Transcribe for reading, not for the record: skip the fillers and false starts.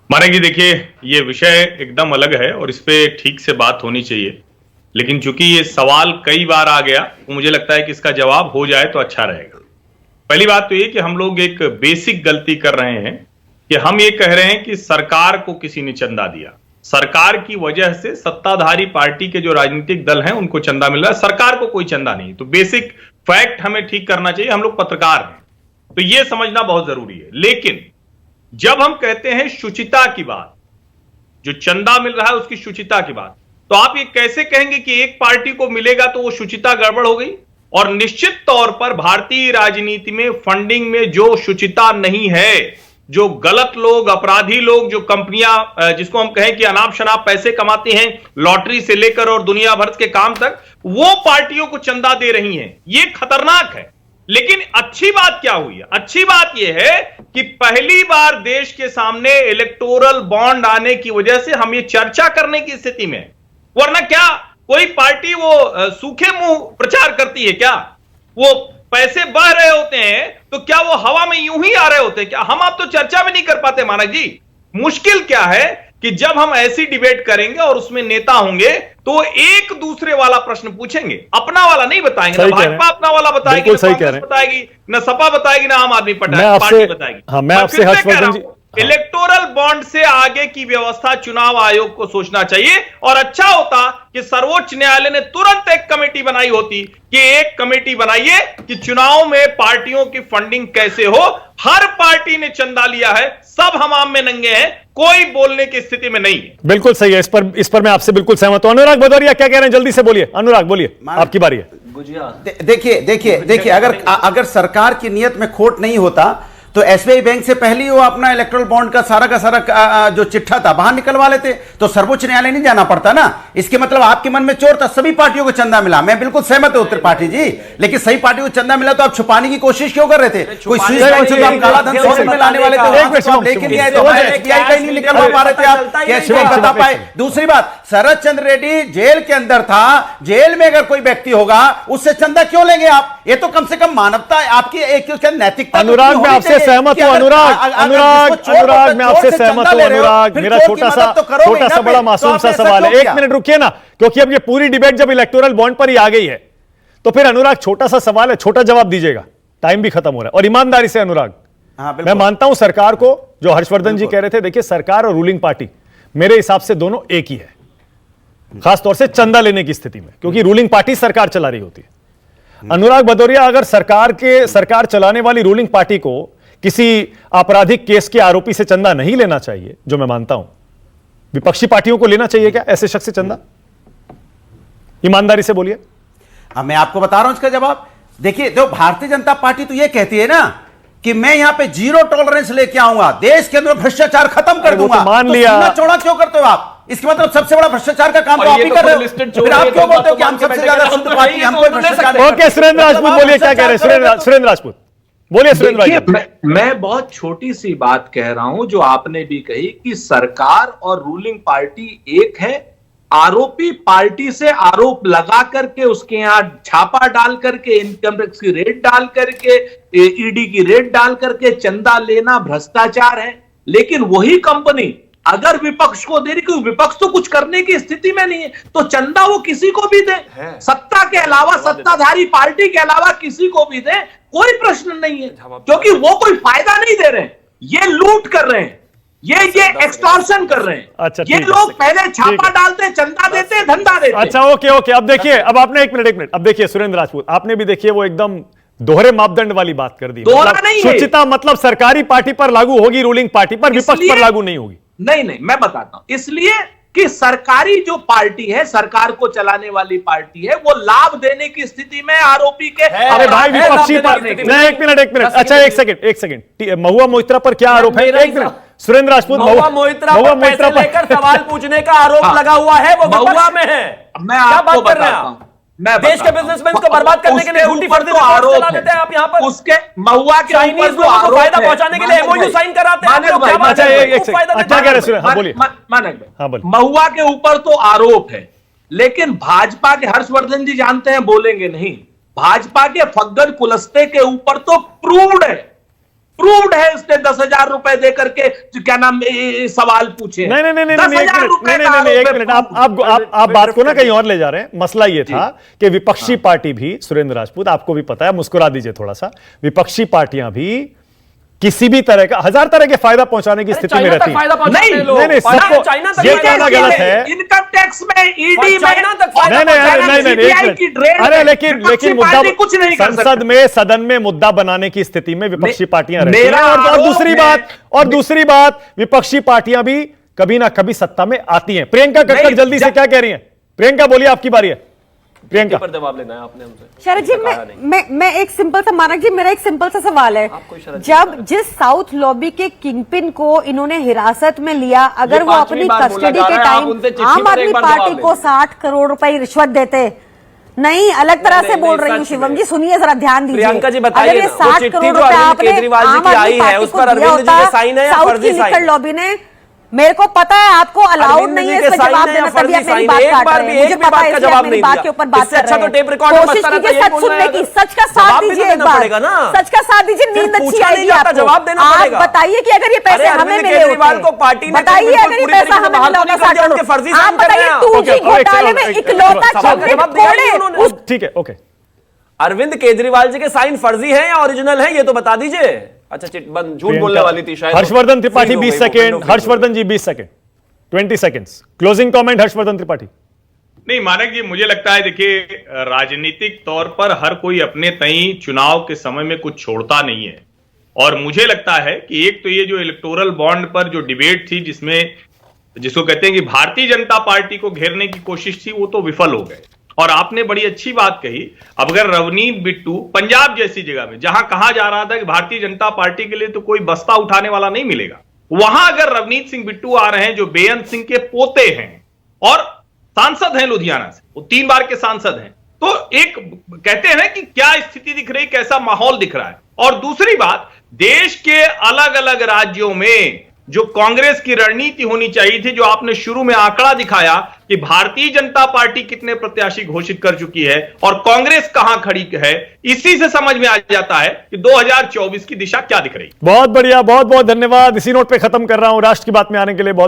माने कि देखिए, ये विषय एकदम अलग है और इस पे ठीक से बात होनी चाहिए। लेकिन चूंकि ये सवाल कई बार आ गया, तो मुझे लगता है कि इसका जवाब हो जाए तो अच्छा रहेगा। पहली बात तो ये कि हम लोग एक बेसिक गलती कर रहे हैं कि हम ये कह रहे हैं कि सरकार को किसी ने चंदा दिया। सरकार की वजह से सत्ताधारी पार्टी के जो राजनीतिक दल हैं उनको चंदा मिल रहा है, सरकार को कोई चंदा नहीं। तो बेसिक फैक्ट हमें ठीक करना चाहिए। हम लोग पत्रकार हैं, तो ये समझना बहुत जरूरी है। लेकिन जब हम कहते हैं शुचिता की बात, जो चंदा मिल रहा है उसकी शुचिता की बात, तो आप ये कैसे कहेंगे कि एक पार्टी को मिलेगा तो वो शुचिता गड़बड़ हो गई? और निश्चित तौर पर भारतीय राजनीति में फंडिंग में जो शुचिता नहीं है, जो गलत लोग, अपराधी लोग, जो कंपनियां जिसको हम कहें कि अनाप शनाप पैसे कमाती हैं, लॉटरी से लेकर और दुनिया भर के काम तक, वो पार्टियों को चंदा दे रही हैं, ये खतरनाक है। लेकिन अच्छी बात क्या हुई है? अच्छी बात यह है कि पहली बार देश के सामने इलेक्टोरल बॉन्ड आने की वजह से हम ये चर्चा करने की स्थिति में, वरना क्या कोई पार्टी वो सूखे मुंह प्रचार करती है क्या? वो पैसे बह रहे होते हैं तो क्या वो हवा में यूं ही आ रहे होते हैं क्या? हम आप तो चर्चा भी नहीं कर पाते मानक जी। मुश्किल क्या है कि जब हम ऐसी डिबेट करेंगे और उसमें नेता होंगे तो एक दूसरे वाला प्रश्न पूछेंगे, अपना वाला नहीं बताएंगे। ना भाजपा अपना वाला बताएगी, ना कांग्रेस बताएगी, ना सपा बताएगी, ना आम आदमी पार्टी बताएगी। हाँ, मैं आपसे हर्षवर्धन जी, इलेक्टोरल बॉन्ड से आगे की व्यवस्था चुनाव आयोग को सोचना चाहिए। और अच्छा होता कि सर्वोच्च न्यायालय ने तुरंत एक कमेटी बनाई होती कि एक कमेटी बनाइए कि चुनाव में पार्टियों की फंडिंग कैसे हो। हर पार्टी ने चंदा लिया है, सब हमाम में नंगे हैं, कोई बोलने की स्थिति में नहीं है। बिल्कुल सही है, इस पर मैं आपसे बिल्कुल सहमत हूं। अनुराग भदौरिया क्या कह रहे हैं, जल्दी से बोलिए। अनुराग बोलिए, आपकी बारी है। देखिए अगर सरकार की नियत में खोट नहीं होता तो एसबीआई बैंक से पहले ही वो अपना इलेक्ट्रल बॉन्ड का सारा जो चिट्ठा था बाहर निकलवा लेते, तो सर्वोच्च न्यायालय नहीं जाना पड़ता ना। इसके मतलब आपके मन में चोर था, सभी पार्टियों को चंदा मिला। मैं बिल्कुल सहमत हूं उत्तर पार्टी जी, लेकिन सही पार्टी को चंदा मिला तो आप छुपाने की कोशिश क्यों कर रहे थे? कोई स्विस बैंक से आप काला धन सौदे में लाने वाले थे, लेकिन नहीं आए तो एसबीआई का ही नहीं निकलवा पा रहे थे आप, कैसे बता पाए? दूसरी बात, शरद चंद्र रेड्डी जेल के अंदर था, जेल में अगर कोई व्यक्ति होगा उससे चंदा क्यों लेंगे आप? ये तो कम से कम मानवता आपकी एक नैतिकता। अनुराग मैं आपसे सहमत हूं। अनुराग मैं आपसे सहमत हूं। अनुराग, मेरा छोटा सा बड़ा मासूम सा सवाल है, एक मिनट रुकिए ना, क्योंकि अब ये पूरी डिबेट जब इलेक्टोरल बॉन्ड पर ही आ गई है तो फिर अनुराग छोटा सा सवाल है, छोटा जवाब दीजिएगा, टाइम भी खत्म हो रहा है। और ईमानदारी से अनुराग, मैं मानता हूं सरकार को, जो हर्षवर्धन जी कह रहे थे, देखिए सरकार और रूलिंग पार्टी मेरे हिसाब से दोनों एक ही है, खासतौर से चंदा लेने की स्थिति में, क्योंकि रूलिंग पार्टी सरकार चला रही होती है। अनुराग भदौरिया, अगर सरकार चलाने वाली रूलिंग पार्टी को किसी आपराधिक केस के आरोपी से चंदा नहीं लेना चाहिए, जो मैं मानता हूं, विपक्षी पार्टियों को लेना चाहिए क्या ऐसे शख्स से चंदा? ईमानदारी से बोलिए। मैं आपको बता रहा हूं इसका जवाब। देखिए, जो भारतीय जनता पार्टी तो ये कहती है ना कि मैं यहां पे जीरो टॉलरेंस लेके आऊंगा, देश के अंदर भ्रष्टाचार खत्म कर दूंगा। मान लिया, चौड़ा क्यों करते हो आप? इसके मतलब सबसे बड़ा भ्रष्टाचार का काम तो आप ही कर रहे हो। फिर आप क्यों बोलते हो कि हम सबसे ज्यादा शुद्ध पार्टी, हम कोई भ्रष्टाचार? ओके, सुरेंद्र राजपूत बोलिए, क्या कह रहे हैं सुरेंद्र राजपूत बोलिए। सुरेंद्र, मैं बहुत छोटी सी बात कह रहा हूं जो आपने भी कही कि सरकार और रूलिंग पार्टी एक है। आरोपी पार्टी से आरोप लगा करके, उसके यहां छापा डाल करके, इनकम टैक्स की रेड डाल करके, ईडी की रेड डाल करके चंदा लेना भ्रष्टाचार है। लेकिन वही कंपनी अगर विपक्ष को दे रही, क्योंकि विपक्ष तो कुछ करने की स्थिति में नहीं है, तो चंदा वो किसी को भी दे, सत्ता के अलावा, सत्ताधारी पार्टी के अलावा किसी को भी दे, कोई प्रश्न नहीं है, क्योंकि वो कोई फायदा नहीं दे रहे हैं, ये लूट कर रहे हैं, ये एक्सटॉर्शन कर रहे हैं। अच्छा, ये लोग पहले छापा डालते, चंदा देते, धंधा देते। अच्छा, ओके, अब देखिए, अब आपने एक मिनट, अब देखिए सुरेंद्र राजपूत, आपने भी देखिए वो एकदम दोहरे मापदंड वाली बात कर दी। शुचिता मतलब सरकारी पार्टी पर लागू होगी, रूलिंग पार्टी पर, विपक्ष पर लागू नहीं होगी। नहीं, मैं बताता हूं। इसलिए कि सरकारी जो पार्टी है, सरकार को चलाने वाली पार्टी है, वो लाभ देने की स्थिति में आरोपी के। अरे भाई, विपक्षी पार्टी, एक मिनट, अच्छा एक सेकंड, महुआ मोइत्रा पर क्या आरोप है? एक मिनट, सुरेंद्र राजपूत, महुआ मोइत्रा पर लेकर सवाल पूछने का आरोप लगा हुआ है, वो महुआ में है। मैं आपको बताता हूं, देश के बिजनेसमैन को बर्बाद करने के लिए झूठी फर्जी आरोप चला देते हैं आप यहाँ पर। उसके महुआ के चाइनीज लोगों को फायदा पहुंचाने के लिए एमओयू साइन कराते हैं। महुआ के ऊपर तो आरोप है, लेकिन भाजपा के हर्षवर्धन जी जानते हैं, बोलेंगे नहीं, भाजपा के फग्गन कुलस्ते के ऊपर तो प्रूव्ड है प्रूव्ड है उसने 10,000 रुपए दे करके जो क्या नाम सवाल पूछे। नहीं, एक मिनट आप बात को ना कहीं और ले जा रहे हैं। मसला ये था कि विपक्षी पार्टी भी, सुरेंद्र राजपूत आपको भी पता है, मुस्कुरा दीजिए थोड़ा सा, विपक्षी पार्टियां भी किसी भी तरह का, हजार तरह के फायदा पहुंचाने की स्थिति में रहती है। नहीं, सबको ये कहना गलत है। इनकम टैक्स में, ईडी में, अरे लेकिन मुद्दा कुछ नहीं, संसद में, सदन में मुद्दा बनाने की स्थिति में विपक्षी पार्टियां रहती हैं। और दूसरी बात विपक्षी पार्टियां भी कभी ना कभी सत्ता में आती हैं। प्रियंका कक्कड़ जल्दी से क्या कह रही हैं? प्रियंका बोलिए, आपकी बारी है। प्रियंका पर जवाब लेना है आपने हमसे। शरद जी, मैं एक सिंपल सा, मानक जी मेरा एक सिंपल सा सवाल है। जब जिस साउथ लॉबी के किंगपिन को इन्होंने हिरासत में लिया, अगर वो अपनी कस्टडी के टाइम आम आदमी पार्टी को 60 करोड़ रुपए रिश्वत देते, नहीं अलग तरह से बोल रही हूँ शिवम जी, सुनिए जरा ध्यान दीजिए। प्रियंका जी बताइए, अगर ये 60 करोड़ रुपए आपने आम आदमी पार्टी को दिया होता, साउथ की लिकर लॉबी ने, मेरे को पता है आपको अलाउड नहीं है इसका जवाब देना, तभी आप मेरी बात काट रहे हैं। मुझे पता है इसलिए आप मेरी बात के ऊपर बात कर रहे हैं। कोशिश कीजिए सच सुनने की, सच का साथ दीजिए एक बार, सच का साथ दीजिए, नींद अच्छी आएगी आपको। आप बताइए कि अगर ये पैसे हमें मिले होते, बताइए अगर ये पैसा हमें मिला होता 60 करोड़, आप बताइए 2G घोटाले में इकलौता चॉकलेट। ठीक है, ओके। अरविंद केजरीवाल जी के साइन फर्जी हैं या ओरिजिनल हैं, ये तो बता दीजिए। अच्छा, झूठ बोलने वाली थी शायद। हर्षवर्धन त्रिपाठी 20 सेकेंड, हर्षवर्धन जी 20 second, 20 seconds closing comment Harshvardhan Tripathi. नहीं मानक जी, मुझे लगता है देखिए, राजनीतिक तौर पर हर कोई अपने तई चुनाव के समय में कुछ छोड़ता नहीं है। और मुझे लगता है कि एक तो ये जो इलेक्टोरल बॉन्ड पर जो डिबेट थी, जिसको कहते हैं कि भारतीय जनता पार्टी को घेरने की कोशिश थी, वो तो विफल हो गए। और आपने बड़ी अच्छी बात कही, अब अगर रवनीत बिट्टू पंजाब जैसी जगह में, जहां कहा जा रहा था कि भारतीय जनता पार्टी के लिए तो कोई बस्ता उठाने वाला नहीं मिलेगा, वहां अगर रवनीत सिंह बिट्टू आ रहे हैं जो बेअंत सिंह के पोते हैं और सांसद हैं लुधियाना से, वो 3 बार के सांसद हैं, तो एक कहते हैं कि क्या स्थिति दिख रही, कैसा माहौल दिख रहा है। और दूसरी बात, देश के अलग अलग राज्यों में जो कांग्रेस की रणनीति होनी चाहिए थी, जो आपने शुरू में आंकड़ा दिखाया कि भारतीय जनता पार्टी कितने प्रत्याशी घोषित कर चुकी है और कांग्रेस कहां खड़ी है, इसी से समझ में आ जाता है कि 2024 की दिशा क्या दिख रही। बहुत बढ़िया, बहुत बहुत धन्यवाद। इसी नोट पे खत्म कर रहा हूं। राष्ट्र की बात में आने के लिए बहुत